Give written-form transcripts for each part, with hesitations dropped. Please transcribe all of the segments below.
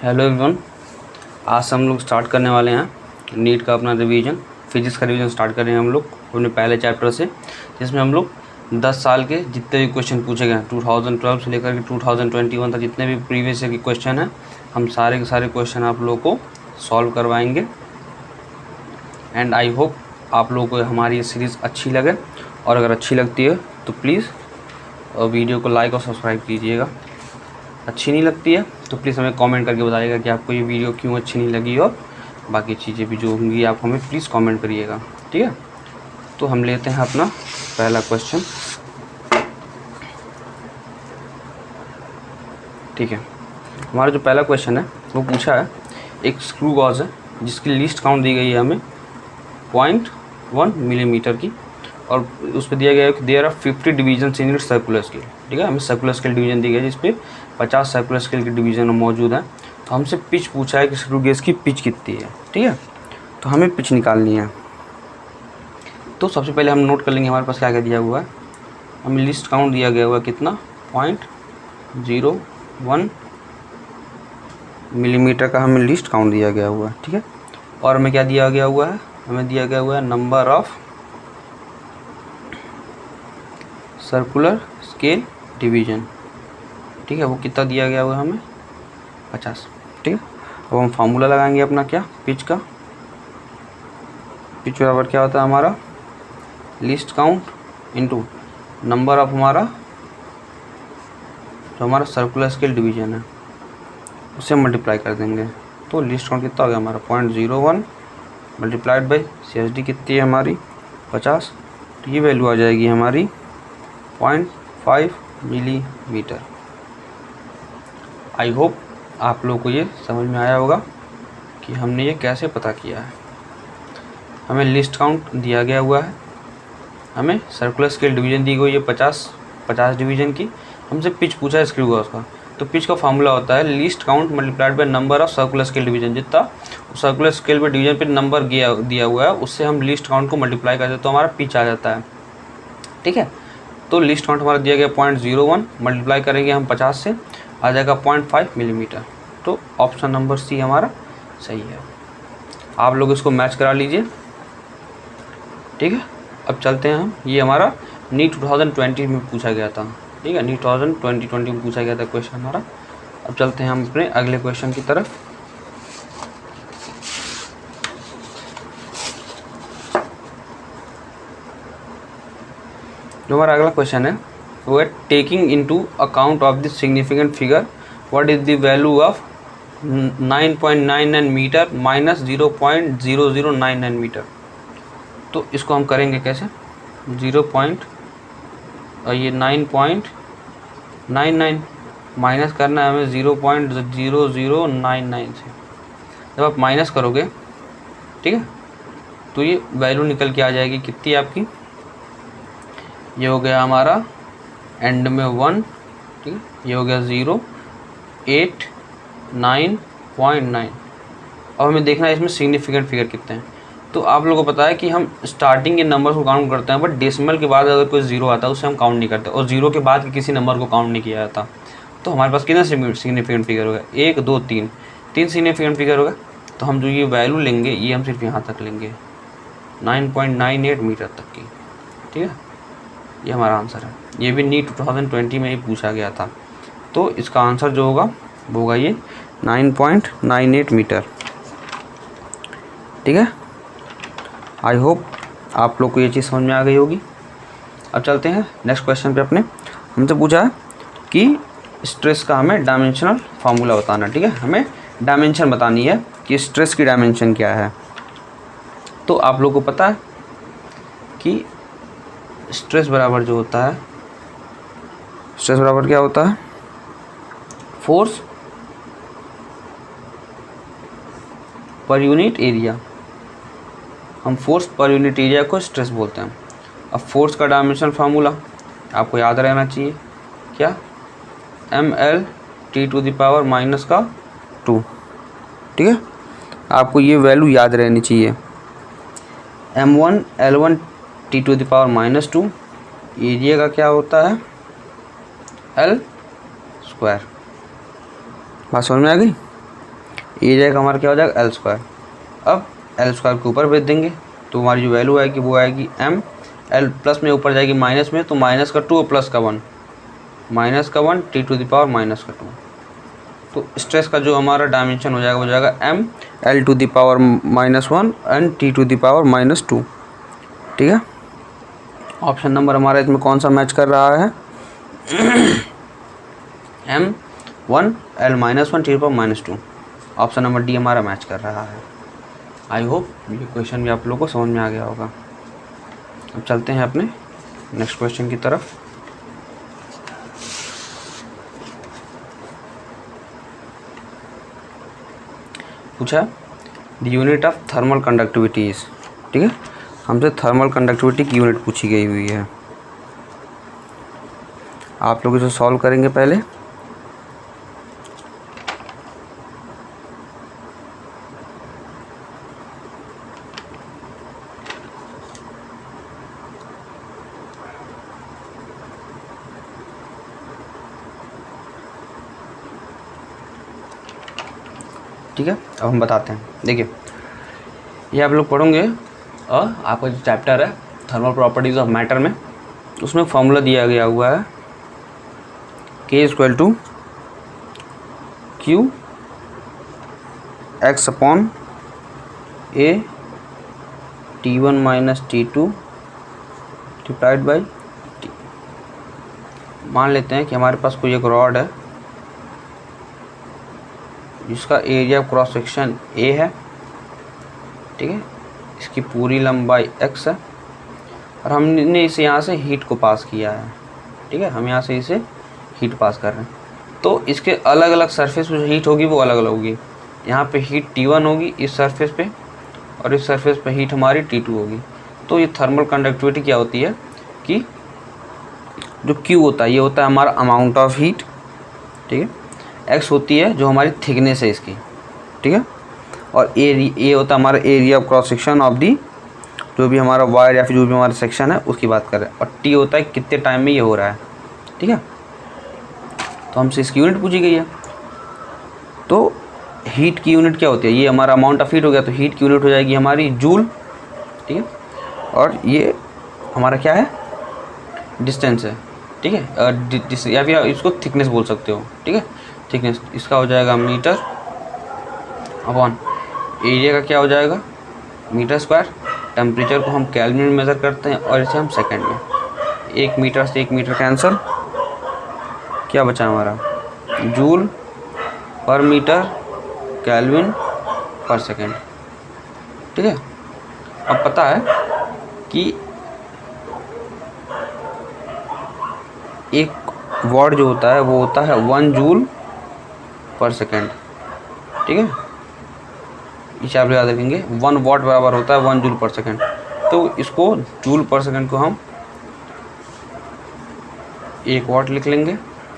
Hello everyone, आज से हम लोग स्टार्ट करने वाले हैं नीट का अपना रिवीजन। फिजिक्स का रिवीजन स्टार्ट कर रहे हैं हम लोग अपने पहले चैप्टर से, जिसमें हम लोग 10 साल के जितने भी क्वेश्चन पूछे गए हैं 2012 से लेकर के 2021 तक जितने भी प्रीवियस ईयर के क्वेश्चन हैं, हम सारे के सारे क्वेश्चन आप लोगों को सॉल्व करवाएंगे। एंड आई होप आप लोगों को हमारी ये सीरीज़ अच्छी लगे, और अगर अच्छी लगती है तो प्लीज़ वीडियो को लाइक और सब्सक्राइब कीजिएगा। अच्छी नहीं लगती है तो प्लीज़ हमें कमेंट करके बताइएगा कि आपको ये वीडियो क्यों अच्छी नहीं लगी, और बाकी चीज़ें भी जो होंगी आप हमें प्लीज़ कमेंट करिएगा, ठीक है। तो हम लेते हैं अपना पहला क्वेश्चन, ठीक है। हमारा जो पहला क्वेश्चन है वो पूछा है, एक स्क्रू गॉज है जिसकी लीस्ट काउंट दी गई है हमें 0.1 मिलीमीटर की, और उस पर दिया गया है कि there are 50 division in its circular scale, ठीक है। हमें सर्कुलर स्केल डिवीजन दी गई है जिस पे 50 सर्कुलर स्केल के डिवीजन मौजूद हैं। तो हमसे पिच पूछा है कि स्क्रू गेज की पिच कितनी है, ठीक है। तो हमें पिच निकालनी है। तो सबसे पहले हम नोट कर लेंगे हमारे पास क्या क्या दिया हुआ है। हमें लिस्ट काउंट दिया गया हुआ है कितना, 0.01 मिलीमीटर का हमें लिस्ट काउंट दिया गया हुआ है, ठीक है। और हमें क्या दिया गया हुआ है, हमें दिया गया हुआ है number of circular scale division, ठीक है। वो कितना दिया गया हुआ है हमें, 50, ठीक है। अब हम फार्मूला लगाएंगे अपना क्या, पिच का। पिच बराबर क्या होता है हमारा, list count into number of हमारा जो हमारा सर्कुलर स्केल डिवीजन है उसे मल्टीप्लाई कर देंगे। तो लिस्ट काउंट कितना हो गया हमारा 0.01 मल्टीप्लाइड बाई CSD कितनी है हमारी 50, तो ये वैल्यू आ जाएगी हमारी 0.5 मिलीमीटर। आई होप आप लोगों को ये समझ में आया होगा कि हमने ये कैसे पता किया है। हमें लिस्ट काउंट दिया गया हुआ है, हमें सर्कुलर स्केल डिवीजन दी गई है 50 डिवीजन की। हमसे पिच पूछा है स्क्रू गॉज का, तो पिच का फार्मूला होता है list count multiplied by number of circular scale division. जितना सर्कुलर स्केल पे डिवीजन पे नंबर दिया हुआ है उससे हम लिस्ट काउंट को मल्टीप्लाई करते हैं तो हमारा पिच आ जाता है, ठीक है। तो लिस्ट काउंट हमारा दिया गया 0.01 मल्टीप्लाई करेंगे हम 50 से, आ जाएगा 0.5 मिलीमीटर। तो ऑप्शन नंबर सी हमारा सही है। आप लोग इसको मैच करा लीजिए, ठीक है। अब चलते हैं हम, ये हमारा नीट 2020 में पूछा गया था, ठीक है। नीट 2020 में पूछा गया था क्वेश्चन हमारा। अब चलते हैं हम अपने अगले क्वेश्चन की तरफ। जो हमारा अगला क्वेश्चन है वो है, taking into account of the significant figure what is the value of 9.99 metre minus 0.0099 metre. तो इसको हम करेंगे कैसे, 9.99 माइनस करना है हमें 0.0099 से। जब आप माइनस करोगे, ठीक है, तो ये वैल्यू निकल के आ जाएगी कितनी आपकी, ये हो गया हमारा एंड में 1, ठीक है, ये हो गया 0.899। अब हमें देखना है इसमें सिग्निफिकेंट फिगर कितने हैं। तो आप लोगों को पता है कि हम स्टार्टिंग के नंबर को काउंट करते हैं, बट डेसिमल के बाद अगर कोई जीरो आता है उसे हम काउंट नहीं करते, और जीरो के बाद के किसी नंबर को काउंट नहीं किया जाता। तो हमारे पास कितना सिग्निफिकेंट फिगर होगा, 1 2 3 सिग्निफिकेंट फिगर होगा। तो हम जो ये वैल्यू लेंगे ये हम सिर्फ यहाँ तक लेंगे, 9.98 मीटर तक की, ठीक है। ये हमारा आंसर है। ये भी नीट 2020 में ही पूछा गया था। तो इसका आंसर जो होगा वो होगा ये 9.98 मीटर, ठीक है। आई होप आप लोग को ये चीज़ समझ में आ गई होगी। अब चलते हैं नेक्स्ट क्वेश्चन पे अपने। हमसे पूछा है कि स्ट्रेस का हमें डायमेंशनल फार्मूला बताना, ठीक है। हमें डायमेंशन बतानी है कि स्ट्रेस की डायमेंशन क्या है। तो आप लोग को पता है कि स्ट्रेस बराबर जो होता है, स्ट्रेस बराबर क्या होता है, फोर्स पर यूनिट एरिया। हम फोर्स पर यूनिट एरिया को स्ट्रेस बोलते हैं। अब फोर्स का डायमेंशन फार्मूला आपको याद रहना चाहिए, क्या, mL/(2), ठीक है। आपको ये वैल्यू याद रहनी चाहिए, m1L1T⁻²। एरिया का क्या होता है, L²। बात समझ में आ गई। एरिया का हमारा क्या हो जाएगा, एल स्क्वायर। अब एल स्क्वायर के ऊपर भेज देंगे तो हमारी जो वैल्यू आएगी वो आएगी एम, एल प्लस में ऊपर जाएगी माइनस में, तो माइनस का 2 और प्लस का 1, माइनस का 1 T to the power minus का 2। तो स्ट्रेस का जो हमारा डायमेंशन हो जाएगा वो जाएगा M L to the power -1 and T to the power -2। ठीक है, ऑप्शन नंबर हमारा इसमें कौन सा मैच कर रहा है, M1 L-1 T power -2। Option number D हमारा मैच कर रहा है। आई होप ये क्वेश्चन भी आप लोगों को समझ में आ गया होगा। अब चलते हैं अपने नेक्स्ट क्वेश्चन की तरफ। पूछा the unit of thermal conductivity is, ठीक है, हमसे थर्मल कंडक्टिविटी की यूनिट पूछी गई हुई है। आप लोग इसे सॉल्व करेंगे पहले। ठीक है, अब हम बताते हैं। देखिए ये आप लोग पढ़ोगे आपका जो चैप्टर है थर्मल प्रॉपर्टीज ऑफ मैटर में, उसमें फॉर्मूला दिया गया हुआ है K = Q X upon A T1 - T2 divide by T। मान लेते हैं कि हमारे पास कोई एक रॉड है जिसका area of cross section A है, ठीक है, इसकी पूरी लंबाई x है और हमने इसे यहाँ से हीट को पास किया है। ठीक है, हम यहाँ से इसे हीट पास कर रहे हैं, तो इसके अलग अलग सरफेस पे जो हीट होगी वो अलग अलग होगी। यहाँ पे हीट T1 होगी इस सरफेस पे और इस सरफेस पे हीट हमारी T2 होगी। तो ये थर्मल कंडक्टिविटी क्या होती है कि जो Q होता है ये होता है हमारा अमाउंट ऑफ हीट, ठीक है, X होती है जो हमारी थिकनेस है इसकी, ठीक है, और ए होता है हमारा area of cross section of the, जो भी हमारा वायर या फिर जो भी हमारा सेक्शन है उसकी बात कर रहे हैं, और टी होता है कितने टाइम में ये हो रहा है। ठीक है, तो हमसे इसकी यूनिट पूछी गई है। तो हीट की यूनिट क्या होती है, ये हमारा अमाउंट ऑफ हीट हो गया, तो हीट की यूनिट हो जाएगी हमारी जूल। ठीक है, और ये हमारा क्या है, डिस्टेंस है। ठीक है, या फिर इसको थिकनेस बोल सकते हो। ठीक है, थिकनेस इसका हो जाएगा मीटर अपॉन एरिया का क्या हो जाएगा मीटर स्क्वायर। टेम्परेचर को हम केल्विन में मेज़र करते हैं और इसे हम सेकंड में। 1 मीटर से 1 मीटर कैंसिल, क्या बचा हमारा जूल पर मीटर केल्विन पर सेकंड। ठीक है, अब पता है कि एक वाट जो होता है वो होता है 1 जूल पर सेकंड। ठीक है, इसे आप याद रखेंगे, 1 वाट बराबर होता है 1 जूल पर सेकंड। तो इसको जूल पर सेकंड को हम 1 वाट लिख लेंगे।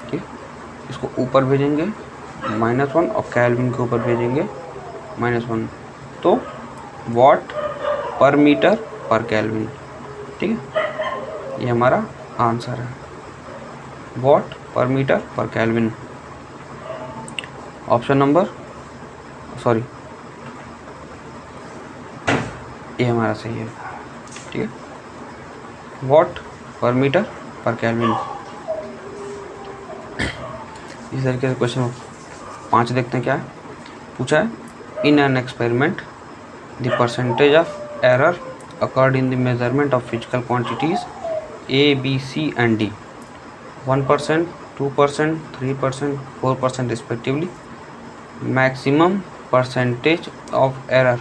ठीक, इसको ऊपर भेजेंगे -1 और केल्विन के ऊपर भेजेंगे -1, तो वाट पर मीटर पर केल्विन। ठीक है, ये हमारा आंसर है, वाट पर मीटर पर केल्विन। ऑप्शन नंबर सॉरी ये हमारा सही है। ठीक है, वाट पर मीटर पर केल्विन। इस तरीके से क्वेश्चन 5 देखते हैं क्या है। पूछा है in an experiment the percentage of error occurred in the measurement of physical quantities A, B, C and D 1%, 2%, 3%, 4% respectively. Maximum percentage of error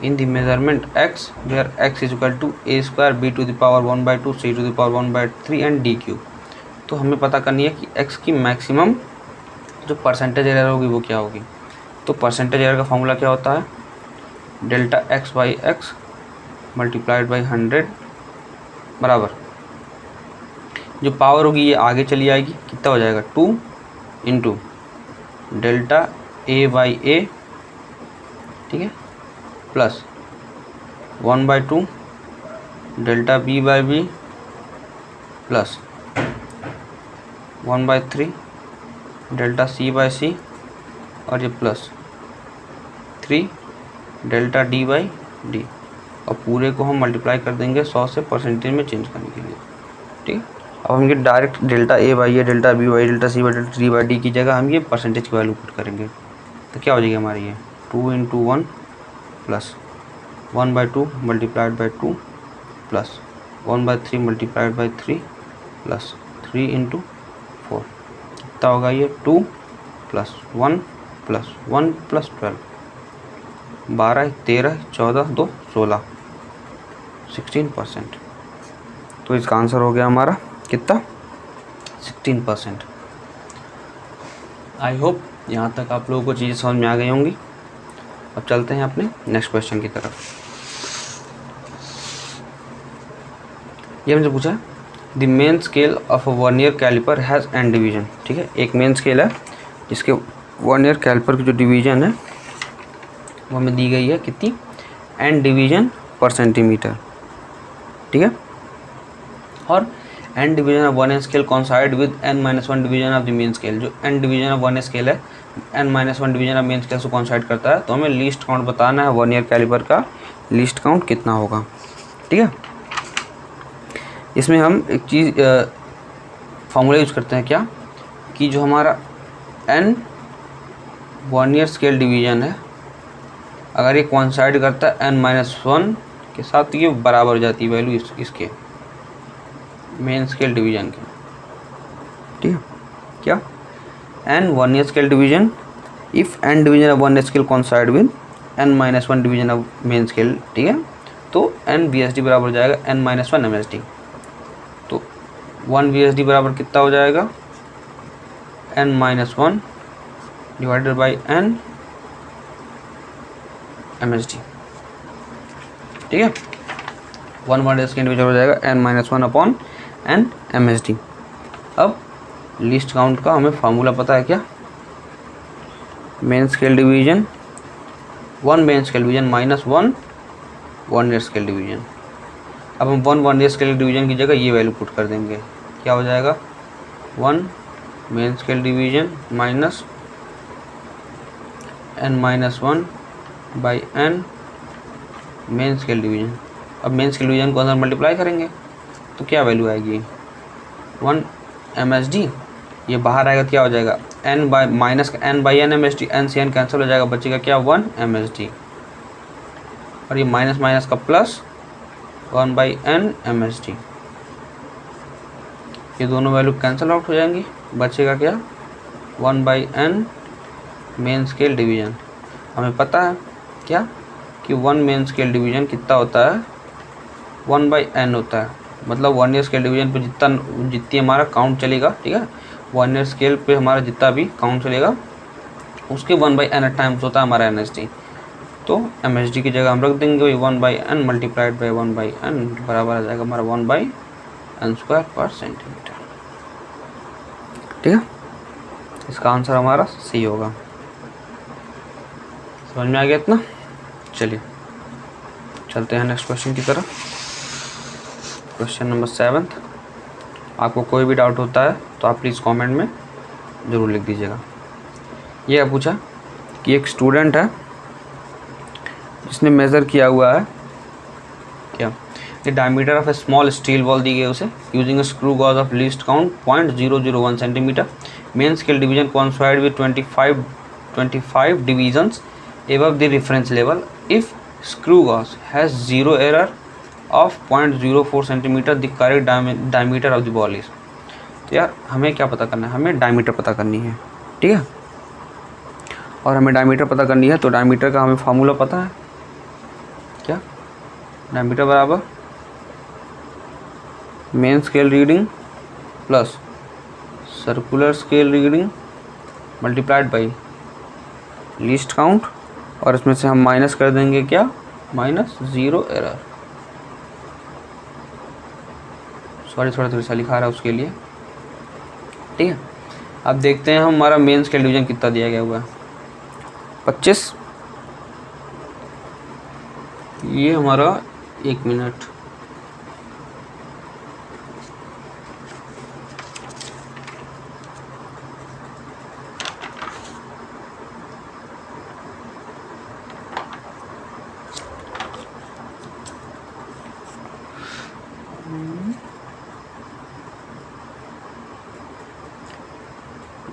in the measurement x, where x is equal to a square b to the power 1/2 c to the power 1/3 and d cube। तो हमें पता करनी है कि x की maximum जो percentage error होगी वो क्या होगी। तो परसेंटेज एरर का फॉर्मूला क्या होता है, delta x by x multiplied by 100 बराबर जो पावर होगी ये आगे चली आएगी, कितना हो जाएगा 2 into delta a by a, ठीक है, plus 1/2 delta b by b plus 1/3 delta c by c और ये plus 3 delta D by d, और पूरे को हम मल्टीप्लाई कर देंगे 100 से परसेंटेज में चेंज करने के लिए। ठीक है, अब हम ये direct delta A by A, delta B by, delta C by, delta D by D की जगह हम ये परसेंटेज की वैल्यू पुट करेंगे। तो क्या हो जाएगी हमारी ये 2 into 1 plus 1/2 multiplied by 2 plus 1/3 multiplied by 3 plus 3 into 4, कितना होगा ये 2 प्लस 1 प्लस 1 प्लस 12, 12, 13, 14, 2, 16, 16%। तो इसका आंसर हो गया हमारा कितना 16%। आई होप यहाँ तक आप लोगों को चीज़ें समझ में आ गई होंगी। अब चलते हैं अपने नेक्स्ट क्वेश्चन की तरफ। ये हमसे पूछा the main scale of a vernier calliper has N division. ठीक है, एक मेन स्केल है जिसके वर्नियर कैलिपर की जो डिवीजन है वो हमें दी गई है कितनी, एन डिवीजन पर सेंटीमीटर। ठीक है, और n division of one scale coincide with n-1 division of the main scale. जो n division of one scale है n-1 division of main scale से कॉन्साइड करता है। तो हमें लीस्ट काउंट बताना है, वर्नियर कैलिपर का लीस्ट काउंट कितना होगा। ठीक है, इसमें हम एक चीज़ फार्मूला यूज़ करते हैं क्या, कि जो हमारा एन वर्नियर स्केल डिवीजन है अगर ये कॉन्साइड करता है n-1 के साथ, तो ये बराबर हो जाती है वैल्यू इसके मेन स्केल डिवीजन के। ठीक है, क्या N vernier scale division if N division of one scale coincide with n-1 division of main scale. ठीक है, तो n VSD बराबर हो जाएगा n-1 MSD। तो 1 VSD बराबर कितना हो जाएगा n-1 divided by n MSD। ठीक है, 1 वर्नियर स्केल डिवीजन हो जाएगा n-1 अपॉन n MSD। अब लीस्ट काउंट का हमें फार्मूला पता है क्या, main scale division 1 main scale division minus 1 vernier scale division. अब हम 1 वर्नियर स्केल डिवीजन की जगह ये वैल्यू पुट कर देंगे, क्या हो जाएगा 1 main scale division minus n-1 by n main scale division. अब मेन स्केल डिवीजन को अंदर मल्टीप्लाई करेंगे तो क्या वैल्यू आएगी 1 MSD, ये बाहर आएगा तो क्या हो जाएगा n by minus n by n MSD, n से n कैंसिल हो जाएगा, बचेगा क्या 1 MSD, और ये माइनस माइनस का प्लस 1 बाई n MSD, ये दोनों वैल्यू कैंसिल आउट हो जाएंगी, बचेगा क्या 1 by n main scale division. हमें पता है क्या कि 1 मेन स्केल डिवीजन कितना होता है 1 बाई n होता है, मतलब वर्नियर स्केल डिवीजन पे जितनी हमारा काउंट चलेगा। ठीक है, वर्नियर स्केल पे हमारा जितना भी काउंट चलेगा उसके 1 बाई n टाइम्स होता है हमारा MSD। तो MSD की जगह हम रख देंगे वही 1 by n multiplied by 1 by n बराबर आ जाएगा हमारा 1 बाई n² पर सेंटीमीटर। ठीक है, इसका आंसर हमारा सी होगा। समझ में आ गया इतना? चलिए चलते हैं नेक्स्ट क्वेश्चन की तरफ। Question number 7। आपको कोई भी डाउट होता है तो आप प्लीज़ कमेंट में ज़रूर लिख दीजिएगा। ये पूछा कि एक स्टूडेंट है जिसने मेज़र किया हुआ है क्या, the diameter of a small steel ball दी गई उसे using a screw gauge of least count 0.001 centimetre, main scale division coincide with 25 divisions above the reference level if screw gauge has zero error of 0.04 centimeter the correct diameter of the ball is। तो यार हमें क्या पता करना है, हमें diameter पता करनी है। ठीक है, और हमें डायमीटर पता करनी है तो डायमीटर का हमें फार्मूला पता है क्या, डायमीटर बराबर main scale reading plus circular scale reading multiplied by least count, और इसमें से हम माइनस कर देंगे क्या -0 एरर। सॉरी थोड़ा सा लिखा रहा है उसके लिए। ठीक है, अब देखते हैं हमारा मेन स्केल डिवीजन कितना दिया गया हुआ है 25। ये हमारा 1 minute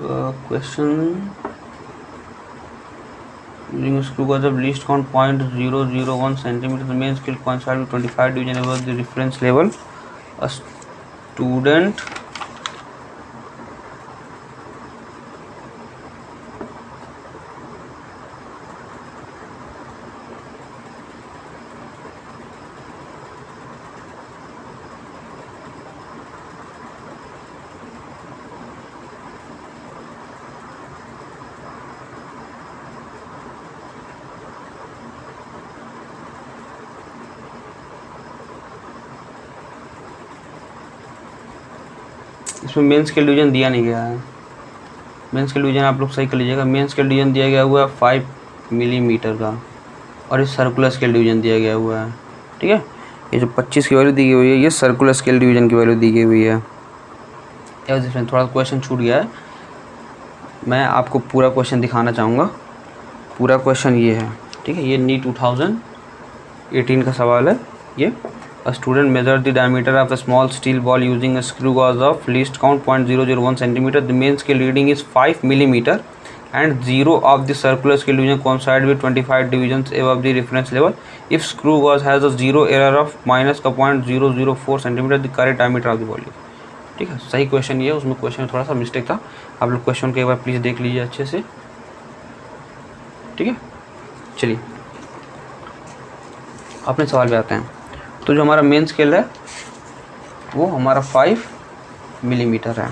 question using screw gauge of least count 0.001 centimeter, the main scale coincide with 25 division above the reference level. A student इसमें मेन स्केल डिवीजन दिया नहीं गया है। मेन स्केल डिवीजन आप लोग सही कर लीजिएगा। मेन स्केल डिवीजन दिया गया हुआ है 5 मिलीमीटर का, और ये सर्कुलर स्केल डिवीजन दिया गया हुआ है। ठीक है, ये जो 25 की वैल्यू दी गई हुई है ये सर्कुलर स्केल डिवीजन की वैल्यू दी गई हुई है। थोड़ा क्वेश्चन छूट गया है, मैं आपको पूरा क्वेश्चन दिखाना चाहूँगा। पूरा क्वेश्चन ये है, ठीक है, ये नीट 2018 का सवाल है ये। A student measured the diameter of a small steel ball using a screw gauge of least count 0.001 centimeter. The main scale reading is 5 millimeter and 0 of the circular scale division coincide with 25 divisions above the reference level. If screw gauge has a zero error of minus 0.004 centimeter, the correct diameter of the ball is. ठीक है, सही question ये है, उसमें question में थोड़ा सा mistake था। आप लोग क्वेश्चन को एक बार प्लीज़ देख लीजिए अच्छे से। ठीक है, चलिए अपने सवाल पे आते हैं। तो जो हमारा मेन स्केल है वो हमारा 5 मिलीमीटर है।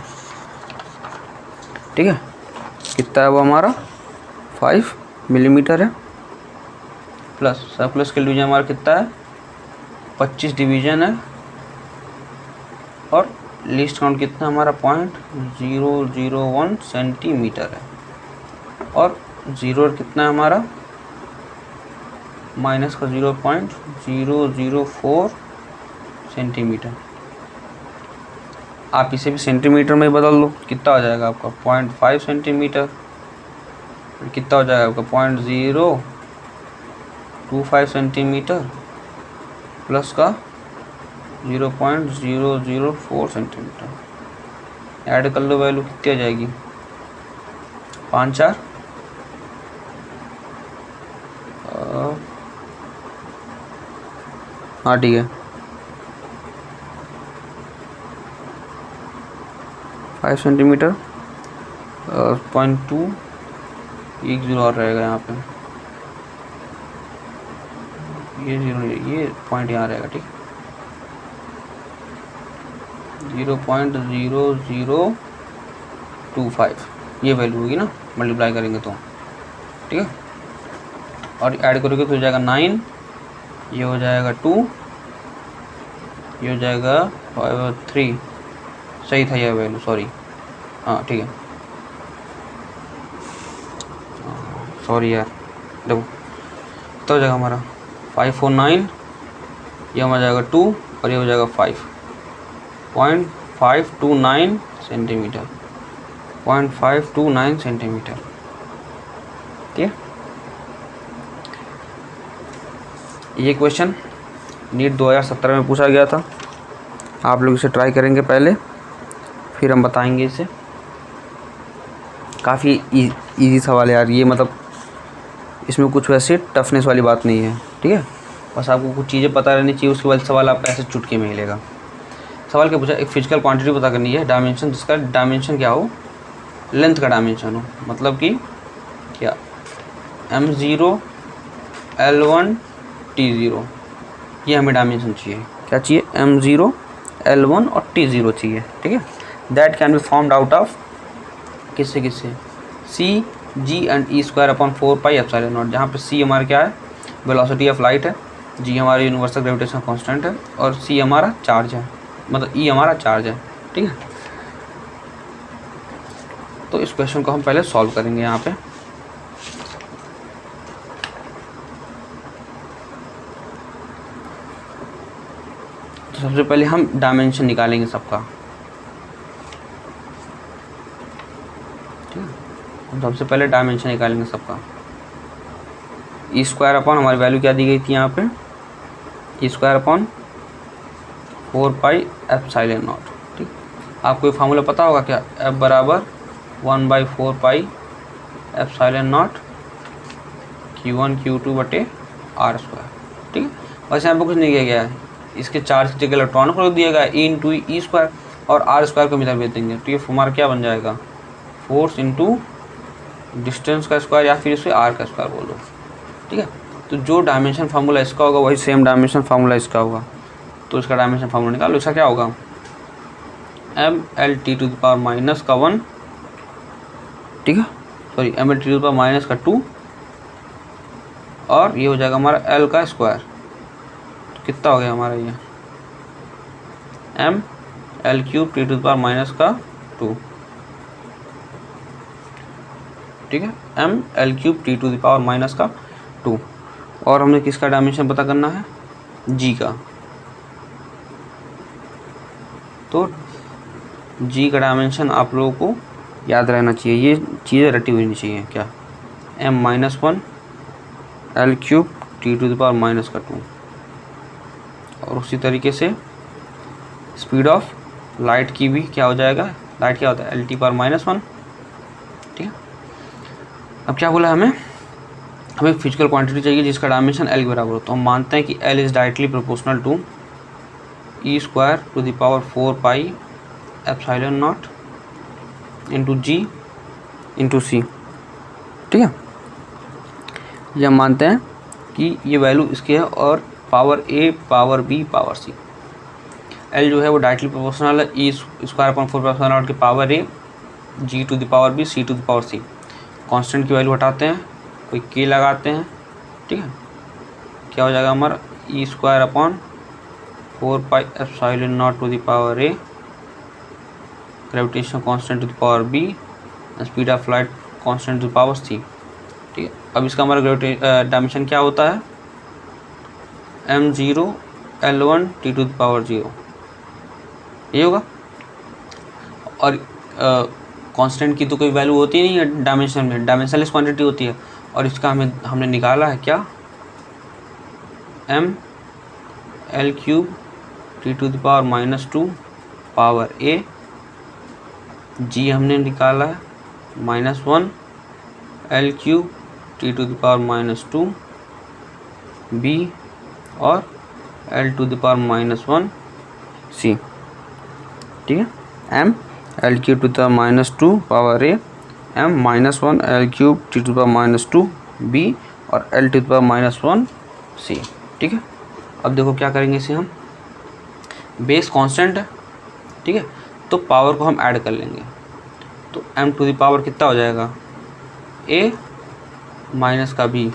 ठीक है, कितना है वो हमारा 5 मिलीमीटर है, प्लस सर्कुलर स्केल डिवीजन हमारा कितना है 25 डिवीजन है, और लीस्ट काउंट कितना हमारा 0.001 सेंटीमीटर है, और जीरो कितना है हमारा माइनस का 0.004 सेंटीमीटर। आप इसे भी सेंटीमीटर में बदल लो, कितना हो जाएगा आपका 0.5 सेंटीमीटर, कितना हो जाएगा आपका 0.025 सेंटीमीटर, प्लस का 0.004 सेंटीमीटर। ऐड कर लो, वैल्यू कितनी आ जाएगी 5-4 हाँ ठीक है 5 सेंटीमीटर 0.2 एक जीरो और रहेगा यहाँ पे, ये जीरो ये पॉइंट यहाँ रहेगा। ठीक, 0.0025 ये वैल्यू होगी ना, मल्टीप्लाई करेंगे तो। ठीक है, और ऐड करोगे तो हो जाएगा 9, ये हो जाएगा 2, ये हो जाएगा 5 और 3। सही था ये वैल्यू, सॉरी। हाँ ठीक है, सॉरी यार, देखो तो हो जाएगा हमारा 5 और 9, ये हो जाएगा 2 और ये हो जाएगा 5.529 सेंटीमीटर, 0.529 सेंटीमीटर। ठीक है, ये क्वेश्चन नीट 2017 में पूछा गया था। आप लोग इसे ट्राई करेंगे पहले, फिर हम बताएंगे इसे। काफ़ी इजी सवाल है यार ये, मतलब इसमें कुछ वैसे टफनेस वाली बात नहीं है। ठीक है, बस आपको कुछ चीज़ें पता रहनी चाहिए, उसके बाद सवाल आपको ऐसे चुटकी में मिलेगा। सवाल क्या पूछा, एक फिजिकल क्वांटिटी पता करनी है, डायमेंशन, जिसका डायमेंशन क्या हो, लेंथ का डायमेंशन हो, मतलब कि क्या M0 L1 T0, ये हमें डायमेंशन चाहिए। क्या चाहिए, M0 L1 और T0 चाहिए। ठीक है, that can be formed out of किससे किससे, C G and E square upon 4 pi epsilon not, जहाँ पे C हमारा क्या है वेलोसिटी ऑफ लाइट है, G हमारा यूनिवर्सल ग्रेविटेशन कांस्टेंट है, और C हमारा चार्ज है, मतलब E हमारा चार्ज है। ठीक है, तो इस क्वेश्चन को हम पहले सॉल्व करेंगे यहाँ पे। तो सबसे पहले हम डायमेंशन निकालेंगे सबका। ठीक है, हम सबसे पहले डायमेंशन निकालेंगे सबका। ई स्क्वायर अपॉन हमारी वैल्यू क्या दी गई थी यहाँ पे, e square upon 4 pi epsilon naught. ठीक, आपको ये फार्मूला पता होगा क्या, एफ बराबर 1/4 पाई एप्सिलॉन नॉट Q1 Q2 बटे R स्क्वायर। ठीक है, वैसे यहाँ पर कुछ नहीं किया गया है, इसके चार्ज की जगह इलेक्ट्रॉन को रख दिया गया E इंटू ई स्क्वायर और R स्क्वायर को मीटर भेज देंगे। तो ये हमारा क्या बन जाएगा, फोर्स इंटू डिस्टेंस का स्क्वायर या फिर इसे R का स्क्वायर बोलो। ठीक है, तो जो डायमेंशन फार्मूला इसका होगा वही सेम डायमेंशन फार्मूला इसका होगा। तो इसका डायमेंशन फार्मूला निकालो। इसका क्या होगा, mLT⁻⁻1, ठीक है, सॉरी mLT⁻⁻2 और ये हो जाएगा हमारा L का स्क्वायर। तो कितना हो गया हमारा ये mL3T⁻⁻2, ठीक है, mL3T⁻⁻2। और हमने किसका डायमेंशन पता करना है, G का। तो G का डायमेंशन आप लोगों को याद रहना चाहिए, ये चीज़ें रटी हुई नहीं चाहिए क्या, m-1 L3T⁻⁻2। और उसी तरीके से स्पीड ऑफ लाइट की भी क्या हो जाएगा, लाइट क्या होता है L⁻⁻1। ठीक है, अब क्या बोला हमें फिजिकल क्वांटिटी चाहिए जिसका डायमेंशन L के बराबर हो। तो हम मानते हैं कि L is directly proportional to E²⁴ pi epsilon not into G into C। ठीक है, ये हम मानते हैं कि ये वैल्यू इसकी है और power A power B power C। L जो है वो डायरेक्टली प्रोपोर्शनल है E²/4 एप्सिलॉन नॉट की power A G to the power B C to the power C। Constant की वैल्यू हटाते हैं, कोई K लगाते हैं। ठीक है, क्या हो जाएगा हमारा E²/4 pi epsilon not to the power A, gravitation constant to the power B, speed of light constant to the power C। ठीक है, अब इसका हमारा डायमेंशन क्या होता है, m0 L1 T⁻⁻0 ये होगा। और कांस्टेंट की तो कोई वैल्यू होती नहीं है डायमेंशन में, डायमेंशनलेस क्वांटिटी होती है। और इसका हमने निकाला है क्या, mL3T⁻⁻2 पावर A, G हमने निकाला है -1 L3T⁻⁻2 B और L⁻⁻1 C। ठीक है, mL3T⁻⁻2 power A, m-1 L3T⁻⁻2 B और L⁻⁻1 C। ठीक है, अब देखो क्या करेंगे इसे हम, बेस कांस्टेंट है। ठीक है, तो पावर को हम ऐड कर लेंगे। तो m टू द पावर कितना हो जाएगा, A माइनस का B।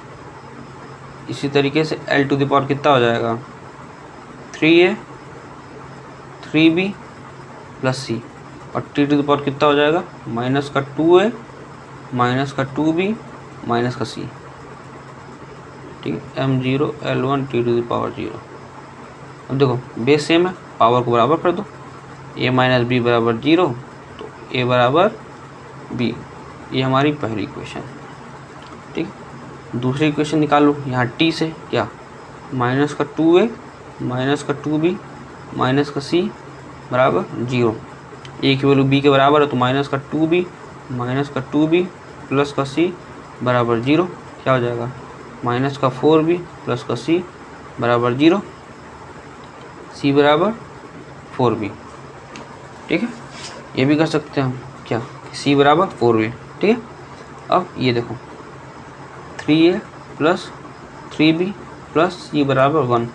इसी तरीके से L टू द पावर कितना हो जाएगा, 3A 3B प्लस C। और T टू द पावर कितना हो जाएगा, माइनस का 2A माइनस का 2B माइनस का C। ठीक है, m0 L1 T⁻⁻0। अब देखो बेस सेम है, पावर को बराबर कर दो, A माइनस B बराबर 0, तो A बराबर B। ये हमारी पहली इक्वेशन। ठीक, दूसरी इक्वेशन निकालो यहाँ T से, क्या माइनस का 2A माइनस का 2B माइनस का C बराबर 0। A की वैल्यू B के बराबर है तो माइनस का 2B माइनस का 2B प्लस का C बराबर 0। क्या हो जाएगा, माइनस का 4B प्लस का C बराबर 0, C बराबर 4B। ठीक है, ये भी कर सकते हैं हम, क्या C बराबर 4B। ठीक है, अब ये देखो 3A plus 3B plus C बराबर 1।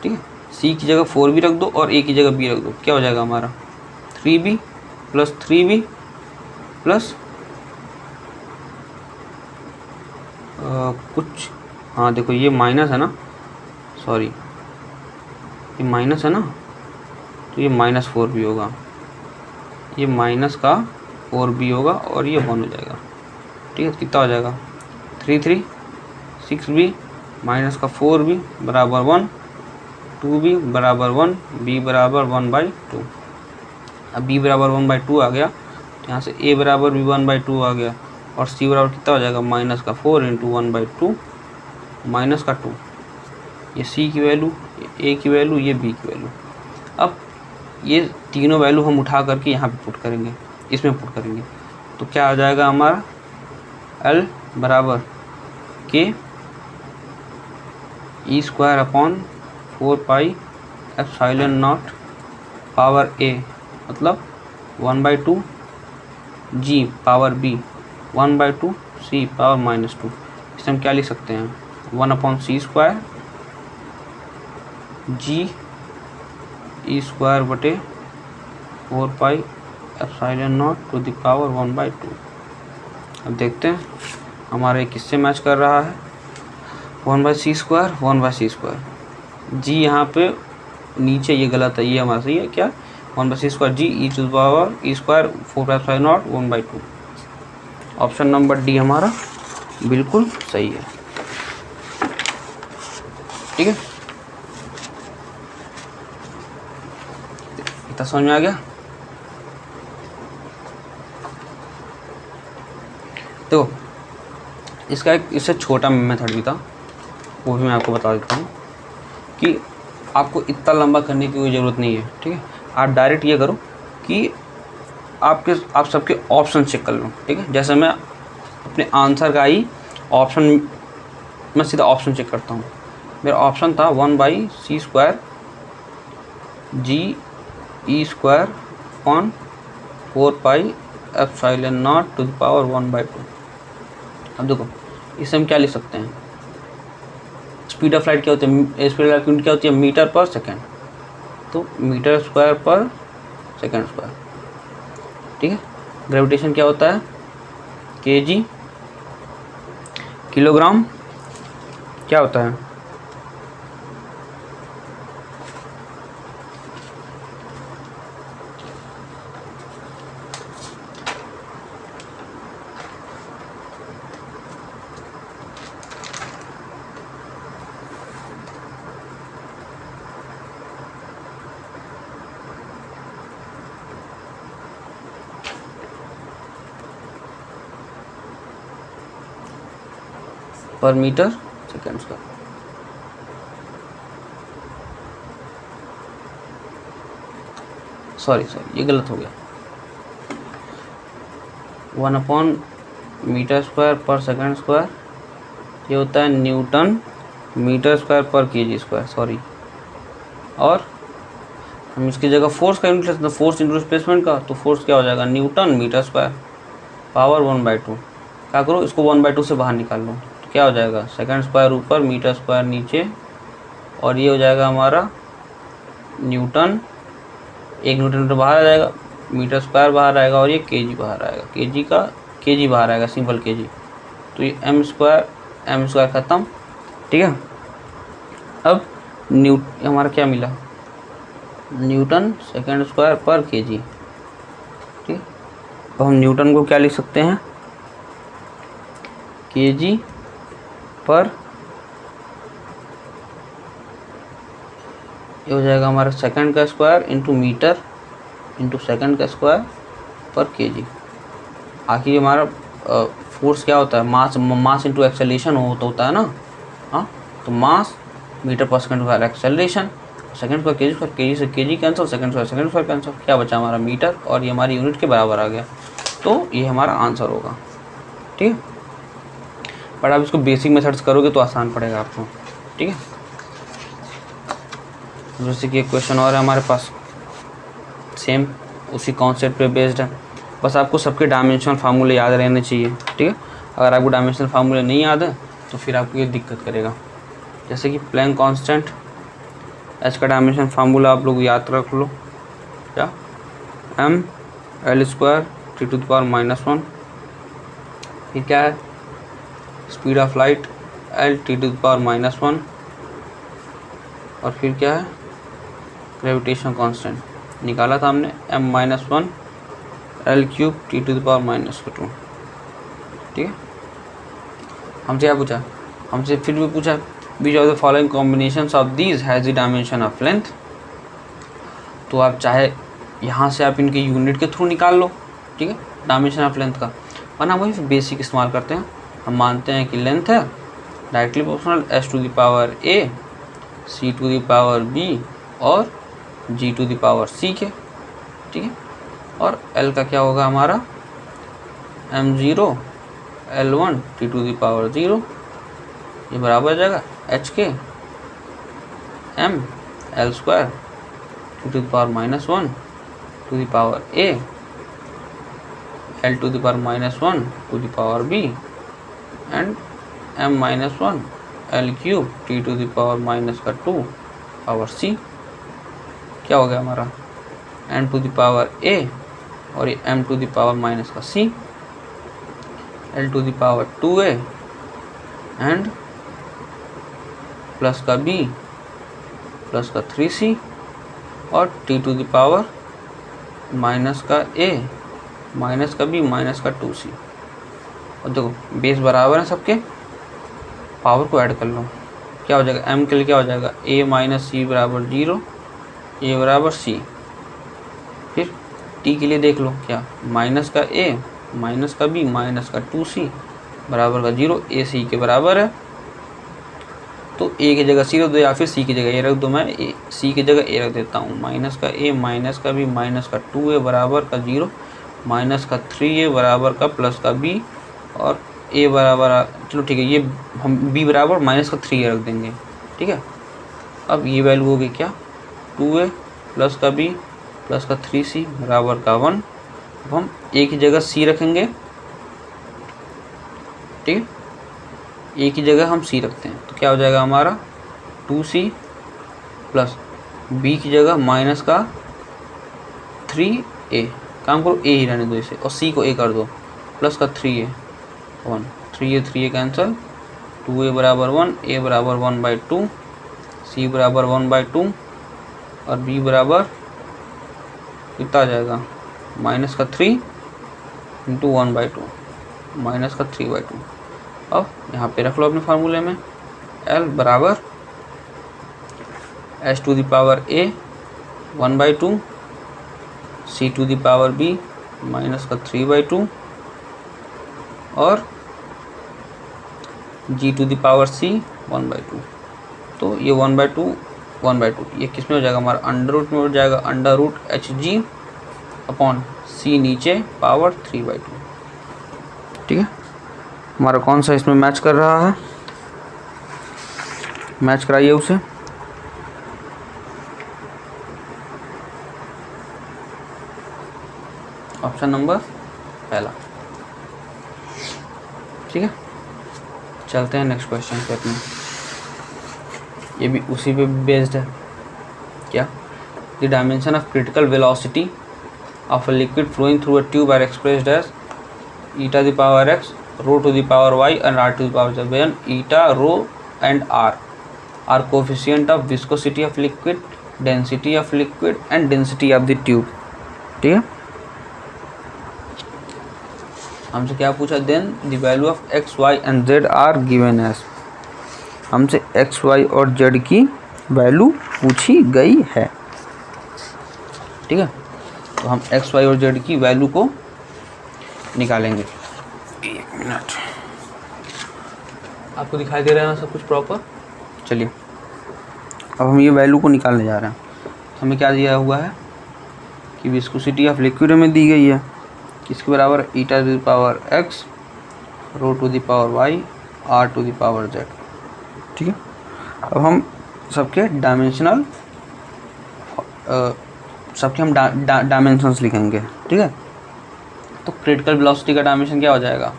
ठीक है, C की जगह 4B रख दो और A की जगह B रख दो। क्या हो जाएगा हमारा 3B प्लस 3B प्लस कुछ, हाँ देखो ये माइनस है ना, सॉरी ये माइनस है ना, तो ये -4B होगा, ये माइनस का 4B होगा और ये 1 हो जाएगा। ठीक है, कितना हो जाएगा 3 6B माइनस का 4B बराबर 1, 2B बराबर 1, B बराबर 1/2। अब B बराबर 1/2 आ गया, तो यहाँ से A बराबर भी 1/2 आ गया और C बराबर कितना हो जाएगा, माइनस का 4 इंटू 1/2 माइनस का 2। ये C की वैल्यू, ये A की वैल्यू, ये B की वैल्यू। अब ये तीनों वैल्यू हम उठा करके यहाँ पे पुट करेंगे, इसमें पुट करेंगे। तो क्या आ जाएगा हमारा L बराबर के e square upon 4 pi epsilon naught power A, मतलब 1/2 G power B 1/2 C power -2। इसे हम क्या लिख सकते हैं, 1/c स्क्वायर G ई स्क्वायर बटे 4 pi epsilon not to the power 1/2। अब देखते हैं हमारा ये किससे मैच कर रहा है, 1/c स्क्वायर 1/c स्क्वायर। जी यहाँ पे नीचे ये गलत है, ये हमारा सही है क्या, 1/c square G E to the power E square 4 pi epsilon not 1/2। Option number D हमारा बिल्कुल सही है। ठीक है, इतना समझ में आ गया। तो इसका एक इससे छोटा मेथड भी था, वो भी मैं आपको बता देता हूँ कि आपको इतना लंबा करने की कोई ज़रूरत नहीं है। ठीक है, आप डायरेक्ट ये करो कि आप सबके ऑप्शन चेक कर लो। ठीक है, जैसे मैं अपने आंसर का ही ऑप्शन, मैं सीधा ऑप्शन चेक करता हूँ। मेरा ऑप्शन था 1/c square G E square upon 4 pi epsilon not to the power 1/2। अब देखो इसे हम क्या लिख सकते हैं, स्पीड ऑफ लाइट क्या होती है, स्पीड ऑफ लाइट क्या होती है, मीटर पर सेकेंड, तो मीटर स्क्वायर पर सेकेंड स्क्वायर। ठीक है, ग्रेविटेशन क्या होता है, kg, किलोग्राम क्या होता है, पर मीटर सेकेंड स्क्वायर। सॉरी ये गलत हो गया, 1/मीटर स्क्वायर पर सेकेंड स्क्वायर, ये होता है न्यूटन मीटर स्क्वायर पर kg स्क्वायर। सॉरी, और हम इसकी जगह फोर्स का यूनिट लेते हैं, फोर्स इंटू डिस्प्लेसमेंट का, तो फोर्स क्या हो जाएगा, न्यूटन मीटर स्क्वायर पावर 1/2। क्या करो, इसको 1/2 से बाहर निकाल लो, तो क्या हो जाएगा, सेकेंड स्क्वायर ऊपर मीटर स्क्वायर नीचे, और ये हो जाएगा हमारा न्यूटन, एक न्यूटन तो बाहर आ जाएगा, मीटर स्क्वायर बाहर आएगा, और ये kg बाहर आएगा, kg बाहर आएगा, सिंपल kg। तो ये m स्क्वायर ख़त्म। ठीक है, अब हमारा क्या मिला, न्यूटन सेकेंड स्क्वायर पर kg। ठीक, तो हम न्यूटन को क्या लिख सकते हैं, kg पर, ये हो जाएगा हमारा सेकंड का square into metre into second का स्क्वायर पर kg। आखिर हमारा फोर्स क्या होता है, मास इंटू एक्सेलरेशन होता है ना। हाँ, तो मास मीटर पर second square acceleration, second square kg से kg cancel, second square cancel, क्या बचा हमारा मीटर, और ये हमारी यूनिट के बराबर आ गया। तो ये हमारा आंसर होगा। ठीक है, बट आप इसको बेसिक मेथड्स करोगे तो आसान पड़ेगा आपको। ठीक है, जैसे कि एक क्वेश्चन और है हमारे पास, सेम उसी कॉन्सेप्ट पे बेस्ड है, बस आपको सबके डायमेंशनल फार्मूले याद रहने चाहिए। ठीक है, अगर आपको डायमेंशनल फार्मूले नहीं याद है तो फिर आपको ये दिक्कत करेगा। जैसे कि प्लैंक कांस्टेंट, एच का डायमेंशन फार्मूला आप लोग याद रख लो, क्या, ml² T⁻⁻1। फिर क्या है, speed of light L T⁻⁻1, और फिर क्या है, ग्रेविटेशन कांस्टेंट निकाला था हमने, m-1 L³ T⁻²। ठीक है, हमसे क्या पूछा, हमसे फिर भी पूछा, which of the following combinations of these has the dimension of length. तो आप चाहे यहाँ से आप इनके यूनिट के थ्रू निकाल लो। ठीक है, डायमेंशन ऑफ लेंथ का, वरना वही फिर बेसिक इस्तेमाल करते हैं। हम मानते हैं कि लेंथ है डायरेक्टली प्रोपोर्शनल s⁴ c⁴ और g⁴ के। ठीक है, और L का क्या होगा हमारा m0 L1 t to the power 0, ये बराबर जाएगा h के m L square T to the power -1 to the power a L to the power -1 to the power b and m-1 L cube t to the power -2 power c। क्या हो गया हमारा m to the power a और ये m to the power -c L to the power 2a and plus का b plus का 3c और t to the power minus का a माइनस का b माइनस का 2c। और देखो बेस बराबर है सबके, पावर को ऐड कर लो, क्या हो जाएगा m के लिए क्या हो जाएगा a माइनस सी बराबर 0, a बराबर c। फिर t के लिए देख लो क्या माइनस का a माइनस का b माइनस का 2c बराबर का 0, a c के बराबर है। तो a की जगह c रख दो या फिर c की जगह a रख दो, मैं c की जगह a रख देता हूँ। माइनस का a माइनस का b माइनस का 2a बराबर का 0 माइनस का 3a बराबर का प्लस का b और a बराबर, चलो ठीक है, ये हम b बराबर माइनस का 3a रख देंगे, ठीक है। अब ये वैल्यू होगी क्या 2a प्लस का b प्लस का 3c बराबर का 1। अब हम a की जगह c रखेंगे, ठीक है, a की जगह हम c रखते हैं तो क्या हो जाएगा हमारा 2c प्लस b की जगह माइनस का 3a, काम करो a ही रहने दो इसे और c को a कर दो, प्लस का 3a 1, 3a कैंसिल, 2a बराबर 1, a बराबर 1/2, c बराबर 1/2 और b बराबर कितना आ जाएगा माइनस का 3 इंटू 1/2 माइनस का 3/2। अब यहाँ पे रख लो अपने फार्मूले में L बराबर h to the power a 1/2 c to the power b minus का 3/2 और g to the power c 1/2। तो ये 1/2 ये किस में हो जाएगा हमारा अंडर रूट में हो जाएगा, under root hg upon c नीचे पावर 3/2, ठीक है। हमारा कौन सा इसमें मैच कर रहा है, मैच कराइए उसे। ऑप्शन नंबर पहला, ठीक है। चलते हैं नेक्स्ट क्वेश्चन पे अपने, ये भी उसी पे बेस्ड है। क्या the dimension of critical velocity of a liquid flowing through a tube are expressed as eta the power x rho to the power y and r to the power z, when eta, rho and r are coefficient of viscosity of liquid, density of liquid and density of the tube, ठीक है। हमसे क्या पूछा, then the value of x y and z are given as, हमसे x y और z की value पूछी गई है, ठीक है। तो हम x y और z की वैल्यू को निकालेंगे। एक मिनट, आपको दिखाई दे रहा है ना सब कुछ प्रॉपर। चलिए अब हम ये वैल्यू को निकालने जा रहे हैं। हमें क्या दिया हुआ है कि विस्कोसिटी ऑफ लिक्विड में दी गई है, किसके बराबर, eta to the power x rho to the power y r to the power z, ठीक है। अब हम सबके डायमेंशनल सबके हम डायमेंशंस लिखेंगे, ठीक है। तो क्रिटिकल वेलोसिटी का डायमेंशन क्या हो जाएगा